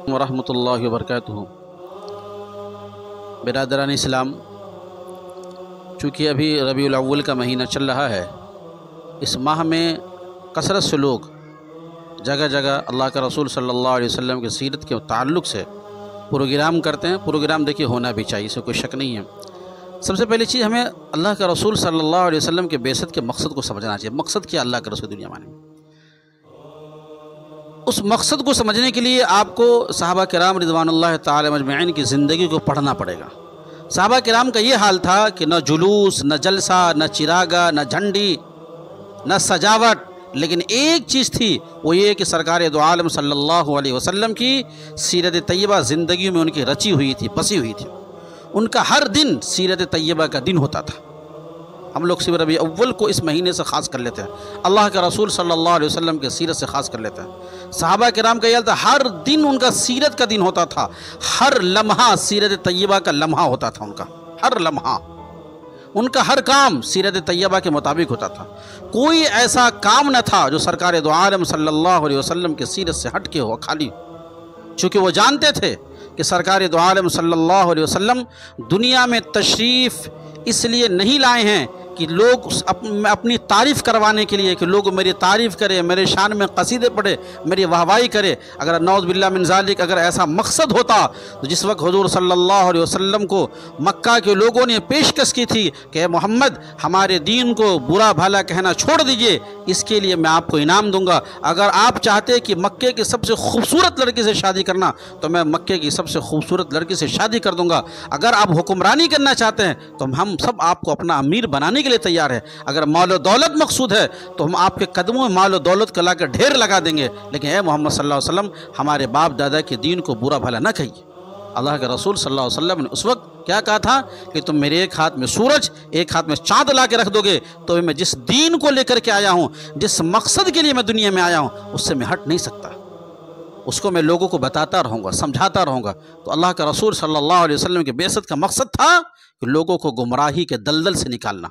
ورحمۃ اللہ وبرکاتہ۔ برادران اسلام، چونکہ ابھی ربیع الاول کا مہینہ چل رہا ہے، اس ماہ میں کثرت سے لوگ جگہ جگہ اللہ کا رسول صلی اللہ علیہ وسلم کی سیرت کے تعلق سے پروگرام کرتے ہیں۔ پروگرام دیکھیے ہونا بھی چاہیے، اسے کوئی شک نہیں ہے۔ سب سے پہلی چیز ہمیں اللہ کا رسول صلی اللہ علیہ وسلم کے بعثت کے مقصد کو سمجھنا چاہیے۔ مقصد کیا اللہ کا رسول دنیا میں؟ اس مقصد کو سمجھنے کے لیے آپ کو صحابہ کرام رضوان اللہ تعالی مجمعین کی زندگی کو پڑھنا پڑے گا۔ صحابہ کرام کا یہ حال تھا کہ نہ جلوس، نہ جلسہ، نہ چراغا، نہ جھنڈی، نہ سجاوٹ، لیکن ایک چیز تھی، وہ یہ کہ سرکار دو عالم صلی اللہ علیہ وسلم کی سیرت طیبہ زندگی میں ان کی رچی ہوئی تھی، بسی ہوئی تھی۔ ان کا ہر دن سیرت طیبہ کا دن ہوتا تھا۔ ہم لوگ صرف ربیع اول کو اس مہینے سے خاص کر لیتے ہیں، اللہ کا رسول صلی اللہ علیہ وسلم کے سیرت سے خاص کر لیتے ہیں۔ صحابہ کرام کا یہ تھا، ہر دن ان کا سیرت کا دن ہوتا تھا، ہر لمحہ سیرت طیبہ کا لمحہ ہوتا تھا۔ ان کا ہر لمحہ، ان کا ہر کام سیرت طیبہ کے مطابق ہوتا تھا۔ کوئی ایسا کام نہ تھا جو سرکار دو عالم صلی اللہ علیہ وسلم کے سیرت سے ہٹ کے ہو، خالی، چونکہ وہ جانتے تھے کہ سرکار دو عالم صلی اللہ علیہ وسلم دنیا میں تشریف اس لیے نہیں لائے ہیں کہ لوگ اپنی تعریف کروانے کے لیے، کہ لوگ میری تعریف کرے، میرے شان میں قصیدے پڑھے، میری واہوائی کرے۔ اگر نعوذ باللہ من ذالک اگر ایسا مقصد ہوتا تو جس وقت حضور صلی اللہ علیہ وسلم کو مکہ کے لوگوں نے پیشکش کی تھی کہ اے محمد، ہمارے دین کو برا بھلا کہنا چھوڑ دیجئے، اس کے لیے میں آپ کو انعام دوں گا۔ اگر آپ چاہتے کہ مکے کی سب سے خوبصورت لڑکی سے شادی کرنا تو میں مکے کی سب سے خوبصورت لڑکی سے شادی کر دوں گا۔ اگر آپ حکمرانی کرنا چاہتے ہیں تو ہم سب آپ کو اپنا امیر بنانے کے لیے تیار ہے۔ اگر مال و دولت مقصود ہے تو ہم آپ کے قدموں میں مال و دولت کا لا کر ڈھیر لگا دیں گے، لیکن اے محمد صلی اللہ علیہ وسلم، ہمارے باپ دادا کے دین کو برا بھلا نہ کہیے۔ اللہ کے رسول صلی اللہ علیہ وسلم نے اس وقت کیا کہا تھا کہ تم میرے ایک ہاتھ میں سورج، ایک ہاتھ میں چاند لا کے رکھ دو گے تو میں جس دین کو لے کر کے آیا ہوں، جس مقصد کے لیے میں دنیا میں آیا ہوں، اس سے میں ہٹ نہیں سکتا۔ اس کو میں لوگوں کو بتاتا رہوں گا، سمجھاتا رہوں گا۔ تو اللہ کا رسول صلی اللہ علیہ وسلم کے بعثت کا مقصد تھا کہ لوگوں کو گمراہی کے دلدل سے نکالنا۔